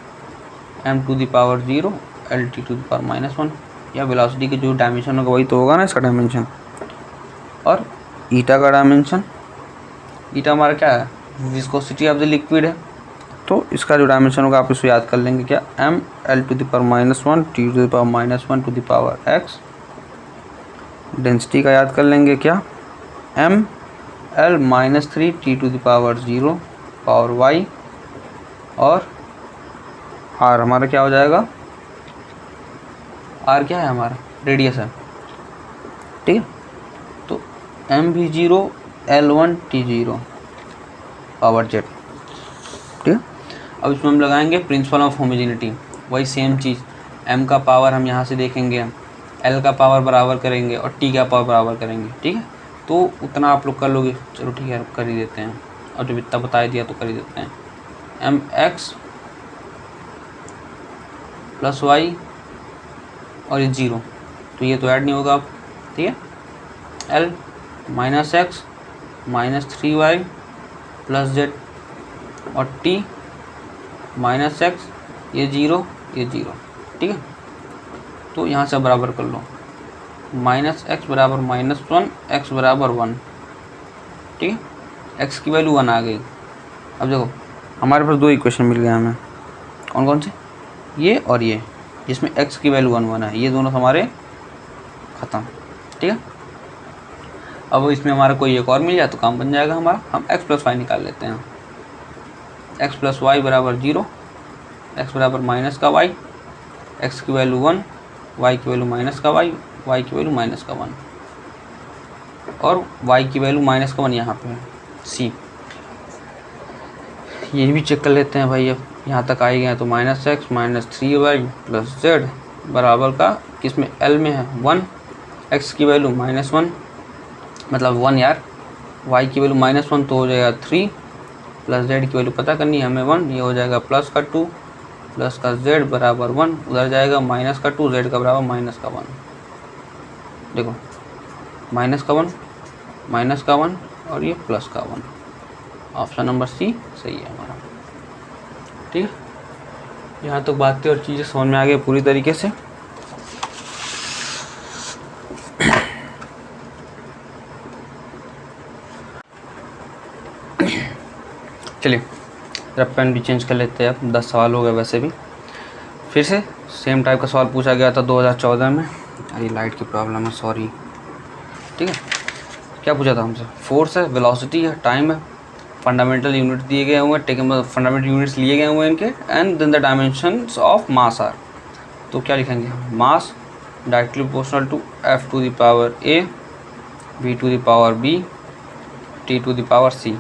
m to the power 0 L t to the power -1, या वेलोसिटी के जो डायमेंशन होगा वही तो होगा ना इसका डायमेंशन। और ईटा का डायमेंशन, ईटा हमारा क्या है विस्कोसिटी ऑफ द लिक्विड है, तो इसका जो डायमेंशन होगा आप इसको याद कर लेंगे क्या m L to the power -1 t to the power -1 to the power x। Density का याद कर लेंगे क्या m L -3 t to the power 0 power y और r हमारा क्या हो जाएगा, r क्या है हमारा रेडियस है, ठीक है। तो mv0 L1 t0 power z, ठीक है। अब इसमें हम लगाएंगे प्रिंसिपल ऑफ होमोजेनिटी, वही सेम चीज़, m का पावर हम यहाँ से देखेंगे, l का पावर बराबर करेंगे और t का पावर बराबर करेंगे, ठीक है। तो उतना आप लोग कर लोगे, चलो ठीक है कर ही देते हैं, और जब इतना बता दिया तो कर ही देते हैं। m x प्लस वाई और ये 0, तो ये तो ऐड नहीं होगा अब, ठीक है। L minus x minus 3y plus Z और टी माइनस एक्स, ये 0 ये 0, ठीक है। तो यहाँ से बराबर कर लो, माइनस एक्स बराबर -1, एक्स बराबर 1, ठीक है। एक्स की वैल्यू 1 आ गई। अब देखो हमारे पास 2 इक्वेशन मिल गए हमें, कौन कौन से, ये और ये, जिसमें एक्स की वैल्यू 1 1 है, ये दोनों हमारे ख़त्म, ठीक है। अब इसमें हमारा कोई एक और मिल जाए तो काम बन जाएगा हमारा। हम x प्लस वाई निकाल लेते हैं। x प्लस वाई बराबर 0, x बराबर माइनस का y, x की वैल्यू 1, y की वैल्यू माइनस का y, y की वैल्यू माइनस का 1 और y की वैल्यू माइनस का 1 यहाँ पे है c। ये भी चेक कर लेते हैं भाई। अब यहाँ तक आए गए तो minus x minus 3y plus Z बराबर का किसमें l में है 1, x की वैल्यू -1 मतलब 1 यार, y की वैल्यू -1 तो हो जाएगा 3 प्लस z की वैल्यू पता करनी है हमें 1, ये हो जाएगा प्लस का 2 प्लस का z बराबर 1, उधर जाएगा माइनस का 2, z का बराबर माइनस का 1। देखो माइनस का 1 और ये प्लस का 1, ऑप्शन नंबर सी सही है हमारा, ठीक है। यहाँ तो बातें और चीज़ें समझ में आ गई पूरी तरीके से। चलिए जरा पेन भी चेंज कर लेते हैं। अब 10 सवाल हो गए वैसे भी। फिर से सेम टाइप का सवाल पूछा गया था 2014 में। अरे लाइट की प्रॉब्लम है, सॉरी, ठीक है। क्या पूछा था हमसे, फोर्स है, वेलोसिटी है, टाइम है, फंडामेंटल यूनिट दिए गए हुए हैं, टेकन मतलब फंडामेंटल यूनिट्स लिए गए हुए हैं इनके, and then the dimensions of mass are. तो क्या लिखेंगे, mass directly proportional to f to the power a, v to the power b, t to the power c।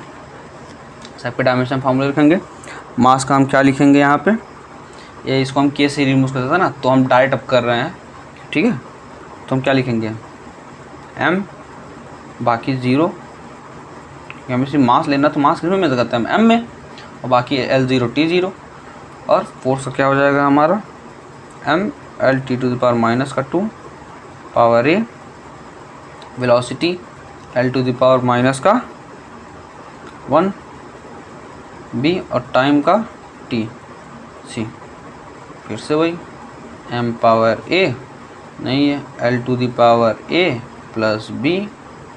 सब पे डायमेंशन फार्मूला लिखेंगे। मास का हम क्या लिखेंगे यहाँ पे, ये इसको हम के से रिमूव करते थे ना, तो हम डायरेक्ट अप कर रहे हैं, ठीक है। तो हम क्या लिखेंगे, m बाकी 0, हमें सिर्फ मास लेना, तो मास किसमें मेजर करते हैं हम, m में, और बाकी L0 T0। और फोर्स का क्या हो जाएगा हमारा, m L T to the power minus का 2 power a, velocity L to the power minus का 1 b, और टाइम का t c। फिर से वही m पावर a नहीं है, L to the power a plus b,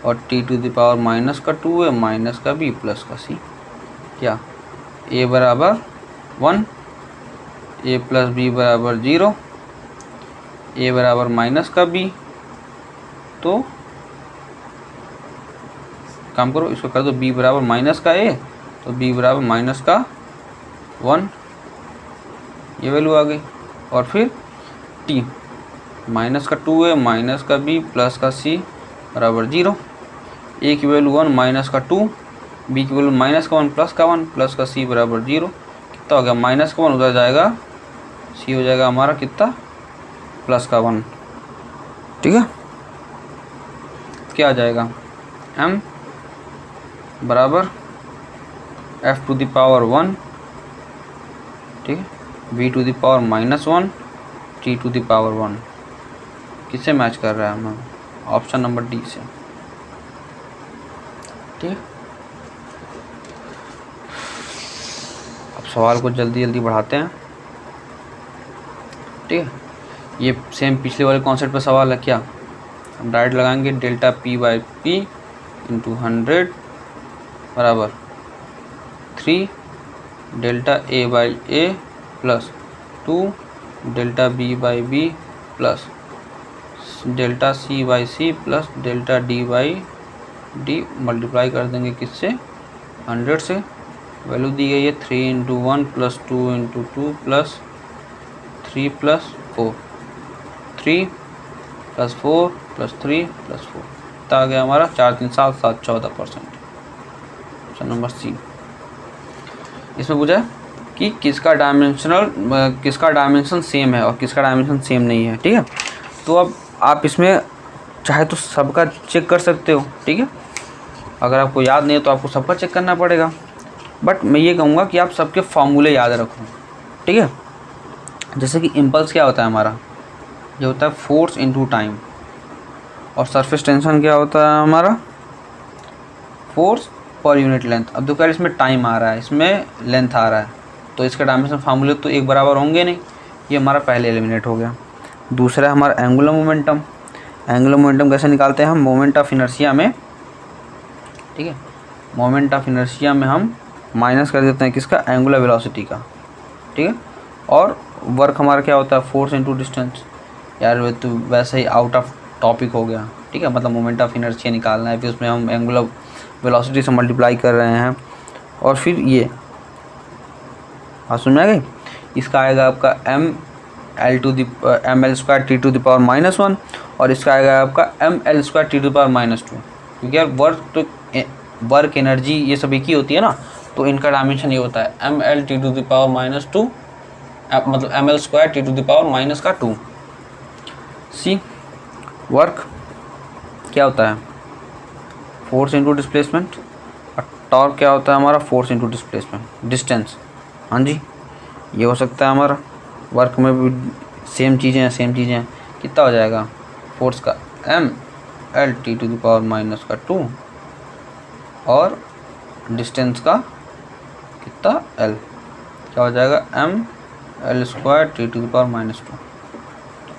और t to the power minus का 2 है, माइनस का b प्लस का c। क्या a बराबर 1, a प्लस b बराबर 0, a बराबर माइनस का b, तो काम करो इसको कर दो, b बराबर माइनस का a, तो b बराबर माइनस का 1, ये वैल्यू आ गई। और फिर t माइनस का 2 है, माइनस का b प्लस का c बराबर 0, a की वैल्यू 1 माइनस का 2, b की वैल्यू माइनस का 1 प्लस का 1 प्लस का c बराबर 0। कितना हो गया, माइनस का 1 उधर जाएगा, c हो जाएगा हमारा कितना, प्लस का 1, ठीक है। क्या आ जाएगा, m बराबर f टू द पावर 1, ठीक है, v to the power -1, t to the power 1। किससे मैच कर रहा है हमें, ऑप्शन नंबर डी से, ठीक है। अब सवाल को जल्दी जल्दी बढ़ाते हैं, ठीक है। ये सेम पिछले वाले कॉन्सेप्ट पर सवाल है। क्या हम डायरेक्ट लगाएंगे, delta p by p into 100 बराबर 3 delta a by a plus 2 delta b by b plus delta c by c plus delta d by d, multiply कर देंगे किससे, 100 से। वैल्यू दी गई है 3 into 1 plus 2 into 2 plus 3 plus 4, 3 plus 4 plus 3 plus 4, तो आ गया हमारा 4 3 7 7 14%, ऑप्शन नंबर सी। इसमें पूछा कि किसका डायमेंशन सेम है और किसका डायमेंशन सेम नहीं है, ठीक है। तो अब आप इसमें चाहे तो सबका चेक कर सकते हो, ठीक है। अगर आपको याद नहीं है तो आपको सबका चेक करना पड़ेगा, बट मैं ये कहूँगा कि आप सबके फॉर्मूले याद रखो, ठीक है। जैसे कि इम्पल्स क्या होता है हमारा, ये होता है फोर्स इनटू टाइम, और सरफेस टेंशन क्या होता है हमारा, फोर्स पर यूनिट लेंथ। अब देखो यार इसमें टाइम आ रहा है, इसमें लेंथ आ रहा है, तो इसका डायमेंशन फार्मूले तो एक बराबर होंगे नहीं, ये हमारा पहले एलिमिनेट हो गया। दूसरा हमारा एंगुलर मोमेंटम। एंगुलर मोमेंटम कैसे निकालते हैं हम, मोमेंट ऑफ इनर्शिया में, ठीक है, मोमेंट ऑफ इनर्शिया में हम माइनस कर देते हैं किसका, एंगुलर वेलोसिटी का, ठीक है। और वर्क हमारा क्या होता है, फोर्स इनटू डिस्टेंस। यार तो वैसे ही आउट ऑफ टॉपिक हो गया, ठीक है, मतलब मोमेंट ऑफ इनर्शिया निकालना है, फिर उसमें हम एंगुलर वेलोसिटी से मल्टीप्लाई कर रहे हैं, और फिर ये बात समझ में आ गई। इसका आएगा आपका ml² T⁻⁻1, और इसका आएगा आपका ml² T⁻², क्योंकि यार वर्क एनर्जी ये सब एक ही होती है ना, तो इनका डायमेंशन ये होता है ml T⁻², मतलब ml² T⁻²। सी वर्क क्या होता है, फोर्स इनटू डिस्प्लेसमेंट, और टॉर्क क्या होता है हमारा, फोर्स इनटू डिस्प्लेसमेंट, डिस्टेंस। हाँ जी, ये हो सकता है हमारा। वर्क में भी सेम चीज़ें हैं, कितना हो जाएगा, फोर्स का ml T⁻², और डिस्टेंस का कितना l, क्या हो जाएगा ml² T⁻²।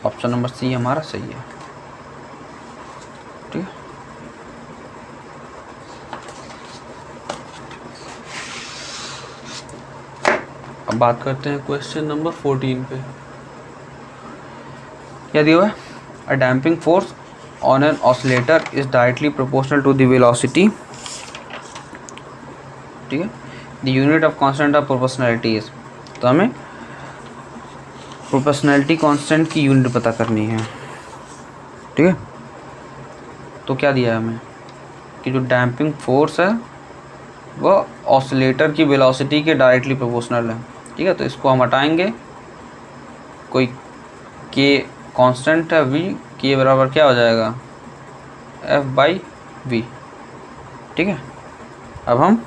Option number C हमारा सही है, ठीक है। अब बात करते हैं क्वेश्चन नंबर 14 पे। क्या दिया हुआ है, a damping force on an oscillator is directly proportional to the velocity, ठीक है। The unit of constant of proportionality is, तो हमें प्रोपोर्शनैलिटी कांस्टेंट की यूनिट पता करनी है, ठीक है। तो क्या दिया है हमें कि जो डैम्पिंग फोर्स है वह ऑसिलेटर की वेलोसिटी के डायरेक्टली प्रोपोर्शनल है, ठीक है। तो इसको हम हटाएंगे, कोई के कांस्टेंट है v, के बराबर क्या हो जाएगा F/v, ठीक है। अब हम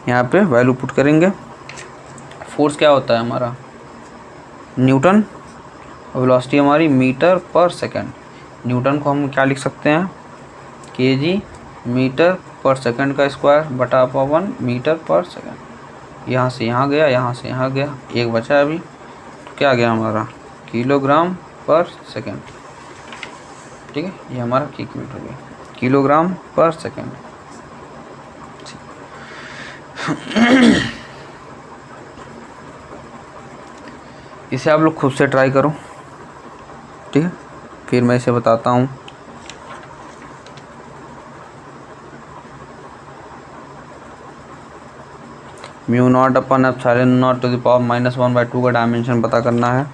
यहाँ पे वैल्यू पुट करेंगे। फोर्स क्या होता है हमारा, न्यूटन, और वेलोसिटी हमारी मीटर पर सेकंड। न्यूटन को हम क्या लिख सकते हैं, kg मीटर पर सेकंड का स्क्वायर बटा 1 मीटर पर सेकंड। यहाँ से यहाँ गया, यहाँ से यहाँ गया, एक बचा अभी, तो क्या गया हमारा, किलोग्राम पर सेकंड, ठीक है। ये हमारा मीटर गया, किलोग्राम पर सेकंड। इसे आप लोग खुद से ट्राई करो, ठीक है, फिर मैं इसे बताता हूँ। μ0/ε0⁻⁻1/2 का डायमेंशन पता करना है।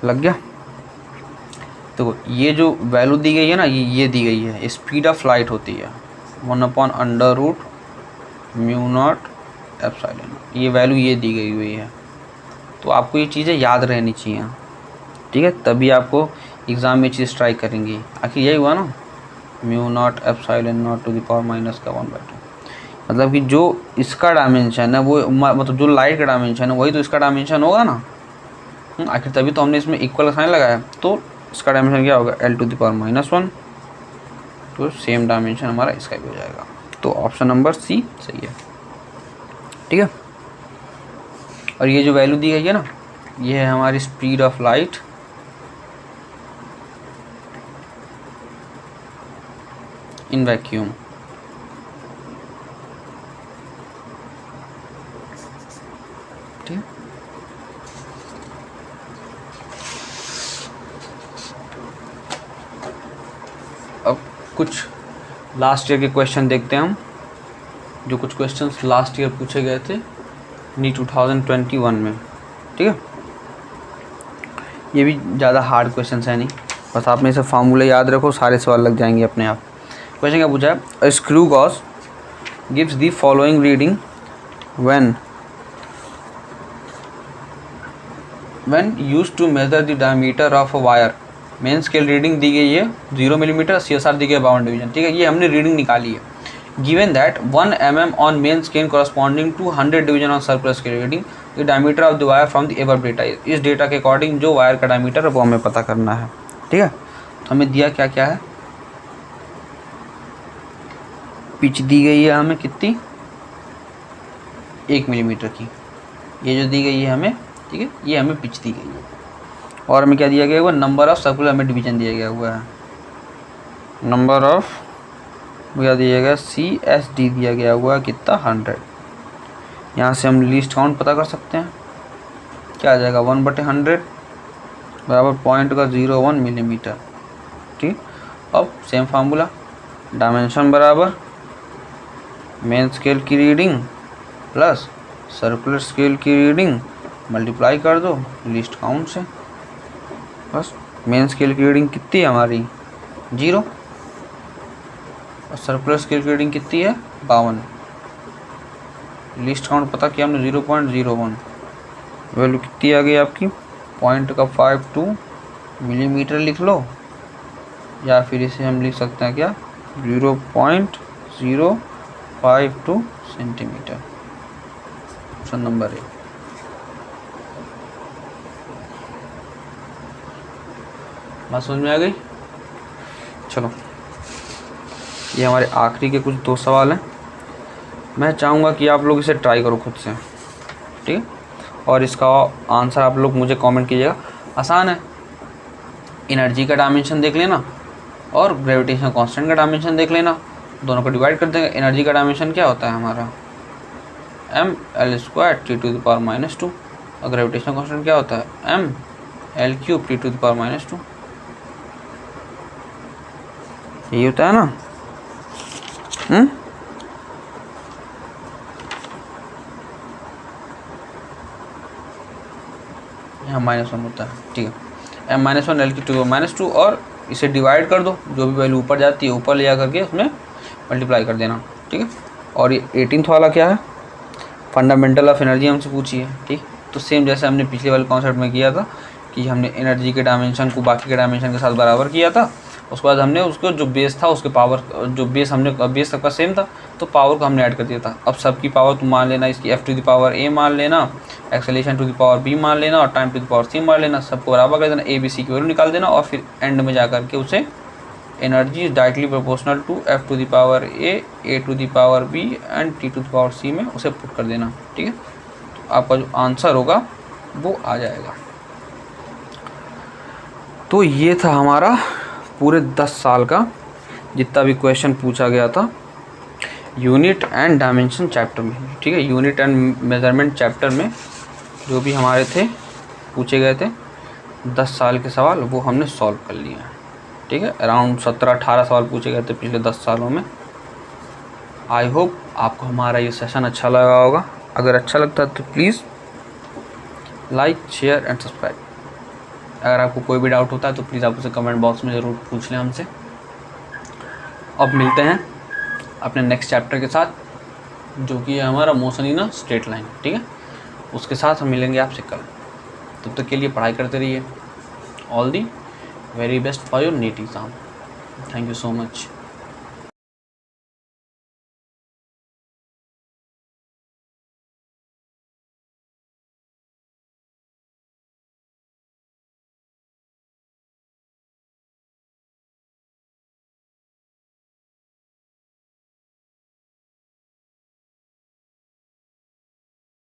लग गया। तो ये जो वैल्यू दी गई है ना, ये दी गई है, स्पीड ऑफ लाइट होती है 1/√μ0ε, ये वैल्यू ये दी गई हुई है। तो आपको ये चीज़ें याद रहनी चाहिए, ठीक है, तभी आपको एग्ज़ाम में चीज़ ट्राई करेंगी। आखिर यही हुआ ना, μ0ε0⁻1/2, मतलब कि जो इसका डायमेंशन है वो, मतलब जो लाइट का डायमेंशन है वही तो इसका डायमेंशन होगा ना। आखिर तभी तो हमने इसमें इक्वल साइन लगाया, तो इसका डायमेंशन क्या होगा l⁻⁻1, तो सेम डायमेंशन हमारा इसका भी हो जाएगा। तो ऑप्शन नंबर सी सही है, ठीक है। और ये जो वैल्यू दी गई है ना, ये है हमारी speed of light in vacuum, ठीक है। अब कुछ लास्ट ईयर के क्वेश्चन देखते हैं हम, जो कुछ क्वेश्चंस लास्ट ईयर पूछे गए थे नीट 2021 में, ठीक है। ये भी ज़्यादा हार्ड क्वेश्चन है नहीं, बस आपने इसे फार्मूले याद रखो, सारे सवाल लग जाएंगे अपने आप। क्वेश्चन क्या पूछा है, a screw gauge gives the following reading when used to measure the diameter of a wire. Main scale reading दी गई है 0 मिलीमीटर, CSR दी गई 52 डिवीजन, ठीक है। ये हमने रीडिंग निकाली है, given that 1 mm on main scale corresponding to 100 division on circular scale reading the diameter of the wire from the above data। इस डेटा के अकॉर्डिंग जो वायर का डायमीटर है वो हमें पता करना है। ठीक है, तो हमें दिया क्या क्या है, पिच दी गई है हमें कितनी, 1 मिलीमीटर की, ये जो दी गई है हमें, ठीक है, ये हमें पिच दी गई है। और हमें क्या दिया गया हुआ, नंबर ऑफ सर्कुलर हमें डिवीजन दिया गया हुआ है, नंबर ऑफ क्या दिया गया, CSD दिया गया हुआ है कितना, 100। यहाँ से हम लीस्ट काउंट पता कर सकते हैं, क्या आ जाएगा, 1/100 बराबर 0.01 मिलीमीटर। ठीक, अब सेम फार्मूला, डायमेंशन बराबर मेन स्केल की रीडिंग प्लस सर्कुलर स्केल की रीडिंग मल्टीप्लाई कर दो लीस्ट काउंट से। बस मेन स्केल की रीडिंग कितनी है हमारी, 0, और सर्कुलर स्केल की रीडिंग कितनी है, 52। लीस्ट काउंट पता किया हमने 0.01, वैल्यू कितनी आ गई आपकी, 0.52 मिलीमीटर लिख लो, या फिर इसे हम लिख सकते हैं क्या, 0.052 सेंटीमीटर। Option number A. बात समझ में आ गई। चलो, ये हमारे आखिरी के कुछ 2 सवाल हैं। मैं चाहूँगा कि आप लोग इसे ट्राई करो खुद से, ठीक है, और इसका आंसर आप लोग मुझे कमेंट कीजिएगा। आसान है, एनर्जी का डायमेंशन देख लेना और ग्रेविटेशन कांस्टेंट का डायमेंशन देख लेना, दोनों को डिवाइड कर देंगे। एनर्जी का डायमेंशन क्या होता है हमारा, mL² T⁻², और ग्रेविटेशन कांस्टेंट क्या होता है, mL³ T⁻²। यही होता है ना। यहाँ -1 होता है, ठीक है, m-1 L³ और इसे डिवाइड कर दो, जो भी वैल्यू ऊपर जाती है ऊपर ले जा करके उसमें मल्टीप्लाई कर देना। ठीक है, और ये 18th वाला क्या है, फंडामेंटल ऑफ एनर्जी हमसे पूछी है। ठीक, तो सेम जैसे हमने पिछले वाले कॉन्सेप्ट में किया था कि हमने एनर्जी के डायमेंशन को बाकी के डायमेंशन के साथ बराबर किया था, उसके बाद हमने उसको जो बेस था उसके पावर, जो बेस हमने बेस सबका सेम था तो पावर को हमने ऐड कर दिया था। अब सबकी पावर तुम मान लेना, इसकी f⁴ मान लेना, एक्सेलेरेशन b मान लेना और टाइम c मान लेना, सबको बराबर कर देना, a b c की वैल्यू निकाल देना और फिर एंड में जा करके उसे energy is directly proportional to f⁴ a b एंड t⁻c में उसे पुट कर देना। ठीक है, तो आपका जो आंसर होगा वो आ जाएगा। तो ये था हमारा पूरे 10 साल का जितना भी क्वेश्चन पूछा गया था यूनिट एंड डायमेंशन चैप्टर में। ठीक है, यूनिट एंड मेजरमेंट चैप्टर में जो भी हमारे थे पूछे गए थे 10 साल के सवाल, वो हमने सॉल्व कर लिए हैं। ठीक है, अराउंड 17-18 सवाल पूछे गए थे पिछले 10 सालों में। आई होप आपको हमारा ये सेशन अच्छा लगा होगा। अगर अच्छा लगता है तो please like, share and subscribe. अगर आपको कोई भी डाउट होता है तो प्लीज़ आप उसे कमेंट बॉक्स में ज़रूर पूछ लें हमसे। अब मिलते हैं अपने नेक्स्ट चैप्टर के साथ, जो कि है हमारा motion in a straight line. ठीक है, उसके साथ हम मिलेंगे आपसे कल। तब तक के लिए पढ़ाई करते रहिए। All the very best for your NEET exam. Thank you so much.